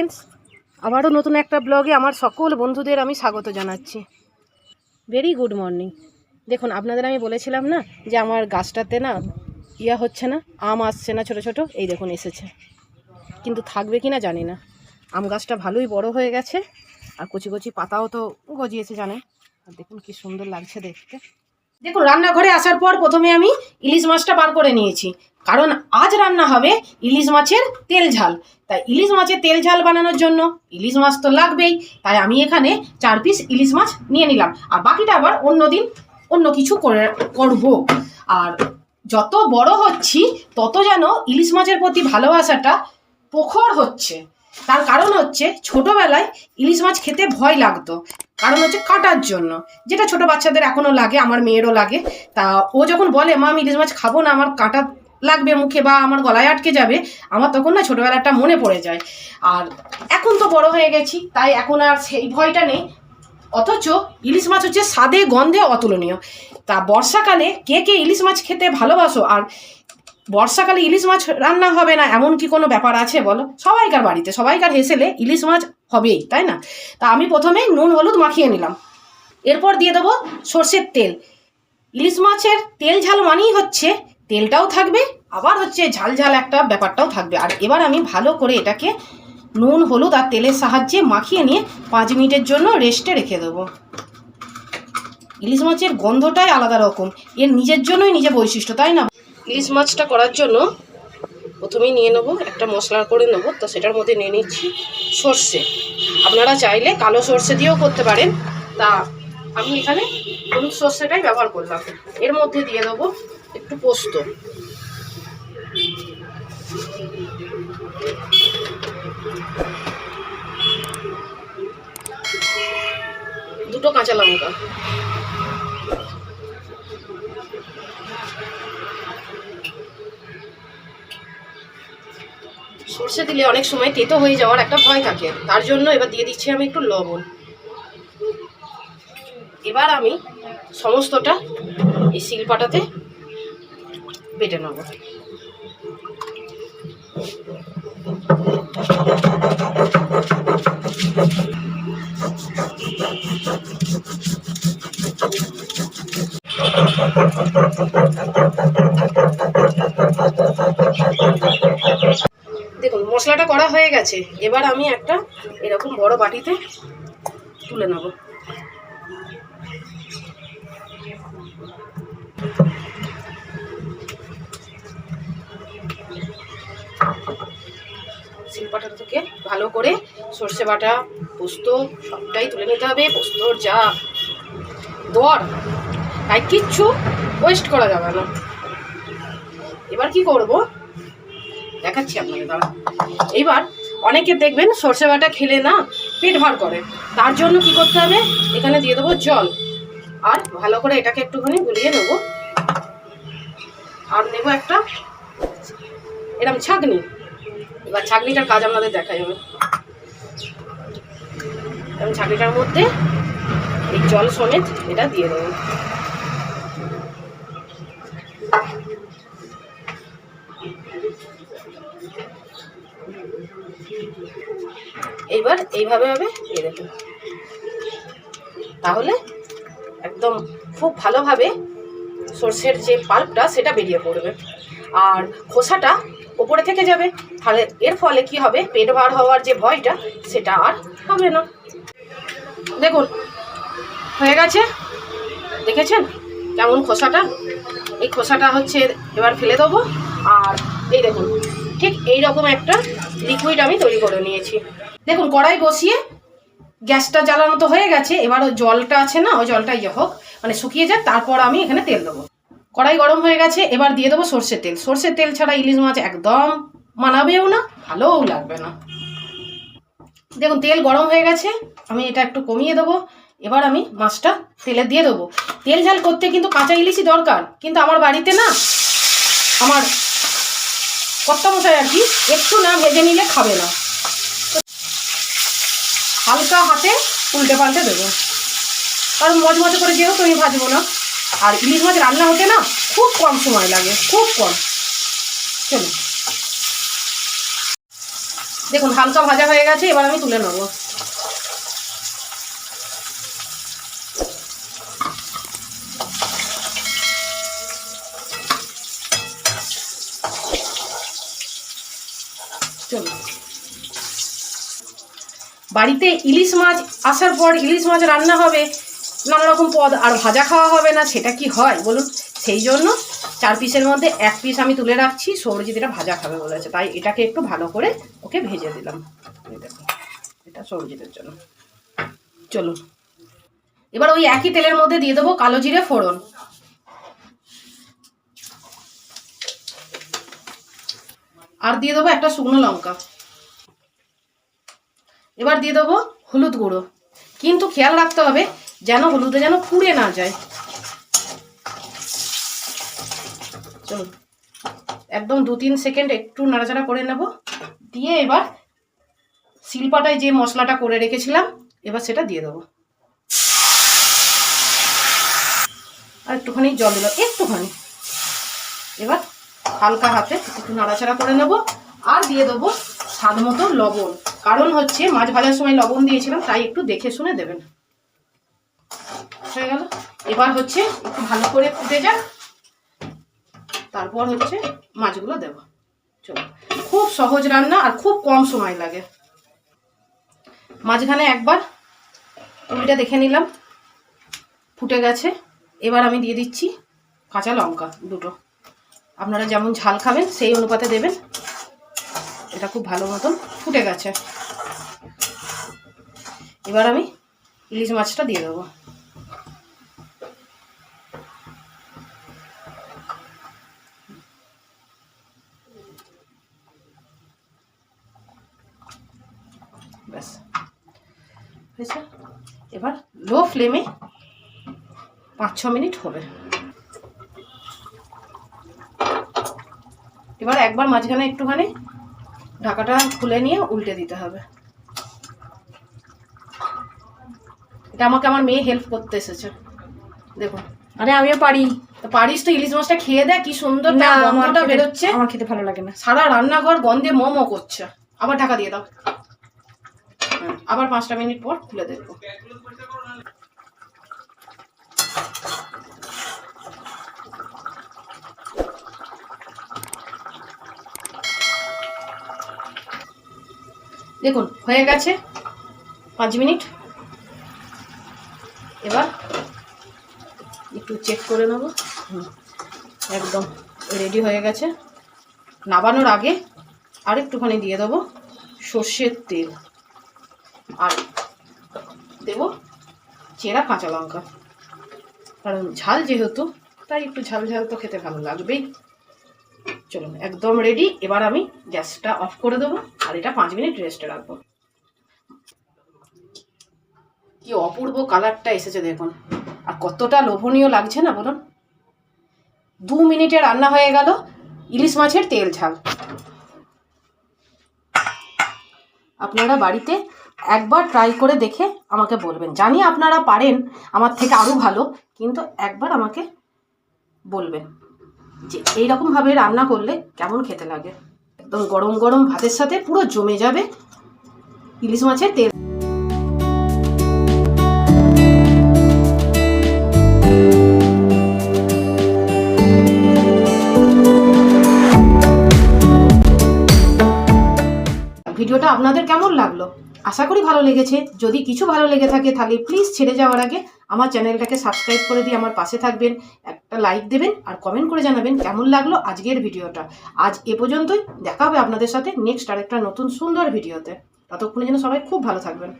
Friends, আবারও নতুন একটা ব্লগে আমার সকল বন্ধুদের আমি স্বাগত জানাচ্ছি। Very good morning. দেখুন, আপনাদের আমি বলেছিলাম না যে আমার গাছটাতে না হচ্ছে না, আম আসছে না, ছোট ছোট এই দেখুন এসেছে, কিন্তু থাকবে কি না জানি না। আম গাছটা ভালোই বড় হয়ে গেছে আর কচি কচি পাতাও তো গজিয়েছে জানেন। আর দেখুন কি সুন্দর লাগছে দেখতে। দেখুন, রান্নাঘরে আসার পর প্রথমে আমি ইলিশ মাছটা বার করে নিয়েছি, কারণ আজ রান্না হবে ইলিশ মাছের তেল ঝাল। তাই ইলিশ মাছের তেল ঝাল বানানোর জন্য ইলিশ মাছ তো লাগবেই। তাই আমি এখানে 4 পিস ইলিশ মাছ নিয়ে নিলাম, আর বাকিটা আবার অন্যদিন অন্য কিছু করব। আর যত বড় হচ্ছি তত যেন ইলিশ মাছের প্রতি ভালোবাসাটা প্রখর হচ্ছে। তার কারণ হচ্ছে, ছোটবেলায় ইলিশ মাছ খেতে ভয় লাগতো, কারণ হচ্ছে কাটার জন্য, যেটা ছোট বাচ্চাদের এখনো লাগে, আমার মেয়েরও লাগে। তা ও যখন বলে মা আমি ইলিশ মাছ খাবো না, আমার কাঁটা লাগবে মুখে বা আমার গলায় আটকে যাবে, আমার তখন না ছোটবেলাটা মনে পড়ে যায়। আর এখন তো বড় হয়ে গেছি, তাই এখন আর সেই ভয়টা নেই। অথচ ইলিশ মাছ হচ্ছে স্বাদে গন্ধে অতুলনীয়। তা বর্ষাকালে কে কে ইলিশ মাছ খেতে ভালোবাসো? আর বর্ষাকালে ইলিশ মাছ রান্না হবে না এমন কি কোনো ব্যাপার আছে বলো? সবাইকার বাড়িতে, সবাইকার হেসেলে ইলিশ মাছ হবেই, তাই না? তা আমি প্রথমে নুন হলুদ মাখিয়ে নিলাম, এরপর দিয়ে দেবো সর্ষের তেল। ইলিশ মাছের তেল ঝাল মানেই হচ্ছে তেলটাও থাকবে, আবার হচ্ছে ঝাল ঝাল একটা ব্যাপারটাও থাকবে। আর এবার আমি ভালো করে এটাকে নুন হলুদ আর তেলের সাহায্যে মাখিয়ে নিয়ে 5 মিনিটের জন্য রেস্টে রেখে দেবো। ইলিশ মাছের গন্ধটাই আলাদা রকম, এর নিজের জন্যই নিজে বৈশিষ্ট্য, তাই না? ইলিশ মাছটা করার জন্য প্রথমেই নিয়ে নেবো একটা মশলা করে নেবো। তো সেটার মধ্যে নিয়ে নিচ্ছি সর্ষে। আপনারা চাইলে কালো সর্ষে দিয়েও করতে পারেন, তা আমি এখানে হলুদ সর্ষেটাই ব্যবহার করলাম। এর মধ্যে দিয়ে দেবো একটু পোস্ত, দুটো কাঁচা লঙ্কা, সর্ষে দিলে অনেক সময় তেতো হয়ে যাওয়ার একটা ভয় থাকে, তার জন্য এবার দিয়ে দিচ্ছি আমি একটু লবণ। এবার আমি সমস্তটা এই শিলপাটাতে বেটে নেব। দেখুন মশলাটা করা হয়ে গেছে, এবার আমি একটা এরকম বড় বাটিতে তুলে নেব। শিলপাটা থেকে ভালো করে সর্ষে বাটা পোস্ত সবটাই তুলে নিতে হবে। পোস্তর যা দর, তাই কিচ্ছু ওয়েস্ট করা যাবে না। এবার কি করব দেখাচ্ছি আপনাকে, দাঁড়া। এইবার অনেকে দেখবেন সর্ষে বাটা খেলে না পেট ভার করে, তার জন্য কি করতে হবে, এখানে দিয়ে দেবো জল, আর ভালো করে এটাকে একটুখানি গুলিয়ে নেব। আর নেব একটা এরকম ছাঁকনি। এবার ছাঁকনিটার কাজ আপনাদের দেখা যাবে। এবং ছাঁকনিটার মধ্যে এই জল সমেত এটা দিয়ে দেবো। এইবার এইভাবে এই দেখুন, তাহলে একদম খুব ভালোভাবে সর্ষের যে পাল্পটা সেটা বেরিয়ে পড়বে, আর খোসাটা ওপরে থেকে যাবে। তাহলে এর ফলে কি হবে, পেট ভার হওয়ার যে ভয়টা সেটা আর হবে না। দেখুন হয়ে গেছে, দেখেছেন কেমন খোসাটা? এই খোসাটা হচ্ছে এবার ফেলে দেবো। আর এই দেখুন ঠিক এই রকম একটা লিকুইড আমি তৈরি করে নিয়েছি। দেখুন কড়াই বসিয়ে গ্যাসটা জ্বালানো তো হয়ে গেছে, এবার ওই জলটা আছে না, ওই জলটা হোক মানে শুকিয়ে যাক, তারপর আমি এখানে তেল দেবো। কড়াই গরম হয়ে গেছে, এবার দিয়ে দেবো সর্ষের তেল। সর্ষের তেল ছাড়া ইলিশ মাছ একদম মানাবেও না, ভালোও লাগবে না। দেখুন তেল গরম হয়ে গেছে, আমি এটা একটু কমিয়ে দেবো। এবার আমি মাছটা তেলে দিয়ে দেবো। তেল ঝাল করতে কিন্তু কাঁচা ইলিশই দরকার, কিন্তু আমার বাড়িতে না আমার কর্তামশাই আর কি একটু না ভেজে নিলে খাবে না, হালকা হাতে উল্টে পাল্টে দেবো, কারণ মজমজে করে যেহেতু আমি ভাজবো না। আর ইলিশ মাছ রান্না হতে না খুব কম সময় লাগে, খুব কম। চলো দেখুন হালকা ভাজা হয়ে গেছে, এবার আমি তুলে নেবো। চলো, বাড়িতে ইলিশ মাছ আসার পর ইলিশ মাছ রান্না হবে, নানা রকম পদ, আর ভাজা খাওয়া হবে না, সেটা কি হয় বলুন? সেই জন্য 4 পিসের মধ্যে 1 পিস আমি তুলে রাখছি, সৌরজিৎ এটা ভাজা খাবে বলেছে, তাই এটাকে একটু ভালো করে ওকে ভেজে দিলাম। এটা সৌরজিতের জন্য। চলুন, এবার ওই একই তেলের মধ্যে দিয়ে দেবো কালো জিরে ফোড়ন, আর দিয়ে দেবো একটা শুকনো লঙ্কা। এবার দিয়ে দেবো হলুদ গুঁড়ো, কিন্তু খেয়াল রাখতে হবে যেন হলুদে যেন পুড়ে না যায়। চলুন, একদম 2-3 সেকেন্ড একটু নাড়াচাড়া করে নেব, দিয়ে এবার শিলপাটায় যে মশলাটা করে রেখেছিলাম এবার সেটা দিয়ে দেবো। আর একটুখানি জল দিলাম, একটুখানি। এবার হালকা হাতে একটু নাড়াচাড়া করে নেব, আর দিয়ে দেবো স্বাদ মতো লবণ, কারণ হচ্ছে মাছ ভাজার সময় লবণ দিয়েছিলাম, তাই একটু দেখে শুনে দেবেন। হয়ে গেল। এবার হচ্ছে একটু ভালো করে ফুটে যাক, তারপর হচ্ছে মাছগুলো দেব। চলো, খুব সহজ রান্না আর খুব কম সময় লাগে। মাঝখানে একবার উল্টে দেখে নিলাম, ফুটে গেছে। এবার আমি দিয়ে দিচ্ছি কাঁচা লঙ্কা 2টো, আপনারা যেমন ঝাল খাবেন সেই অনুপাতে দেবেন। এটা খুব ভালো মতন ফুটে গেছে। এবার আমি ইলিশ মাছটা দিয়ে দেবো। ব্যাস হয়েছে। এবার লো ফ্লেমে 5-6 মিনিট হবে। এবার একবার মাঝখানে একটুখানি ঢাকাটা খুলে নিয়ে উল্টে দিতে হবে। এটা আমাকে আমার মেয়ে হেল্প করতে এসেছে, দেখুন। আরে আমিও পারি। পারিস তো, ইলিশ মাছটা খেয়ে দেখ কি সুন্দর গন্ধটা বেরোচ্ছে। আমার খেতে ভালো লাগে না, সারা রান্নাঘর গন্ধে মমো করছে। আবার ঢাকা দিয়ে দাও, আবার 5টা মিনিট পর খুলে দেখবো। দেখুন হয়ে গেছে 5 মিনিট। এবার একটু চেক করে নেব, একদম রেডি হয়ে গেছে। নাবানোর আগে আর একটুখানি দিয়ে দেবো সর্ষের তেল, আর দেবো চেরা কাঁচা লঙ্কা, কারণ ঝাল যেহেতু, তাই একটু ঝাল ঝাল তো খেতে ভালো লাগবেই। চলুন, একদম রেডি। এবার আমি গ্যাসটা অফ করে দেবো আর এটা 5 মিনিট রেস্টে রাখবো। কি অপূর্ব কালারটা এসেছে দেখুন, আর কতটা লোভনীয় লাগছে না বলুন। 2 মিনিটে রান্না হয়ে গেল ইলিশ মাছের তেল ঝাল। আপনারা বাড়িতে একবার ট্রাই করে দেখে আমাকে বলবেন। জানি আপনারা পারেন আমার থেকে আরও ভালো, কিন্তু একবার আমাকে বলবেন যে এইরকমভাবে রান্না করলে কেমন খেতে লাগে। একদম গরম গরম ভাতের সাথে পুরো জমে যাবে ইলিশ মাছের তেল। ভিডিওটা আপনাদের কেমন লাগলো? আশা করি ভালো লেগেছে। যদি কিছু ভালো লেগে থাকে তাহলে প্লিজ ছেড়ে যাওয়ার আগে আমার চ্যানেলটাকে সাবস্ক্রাইব করে দিয়ে আমার পাশে থাকবেন, একটা লাইক দেবেন, আর কমেন্ট করে জানাবেন কেমন লাগলো আজকের ভিডিওটা। আজ এ পর্যন্তই, দেখা হবে আপনাদের সাথে নেক্সট আরেকটা নতুন সুন্দর ভিডিওতে। ততক্ষণে যেন সবাই খুব ভালো থাকবেন।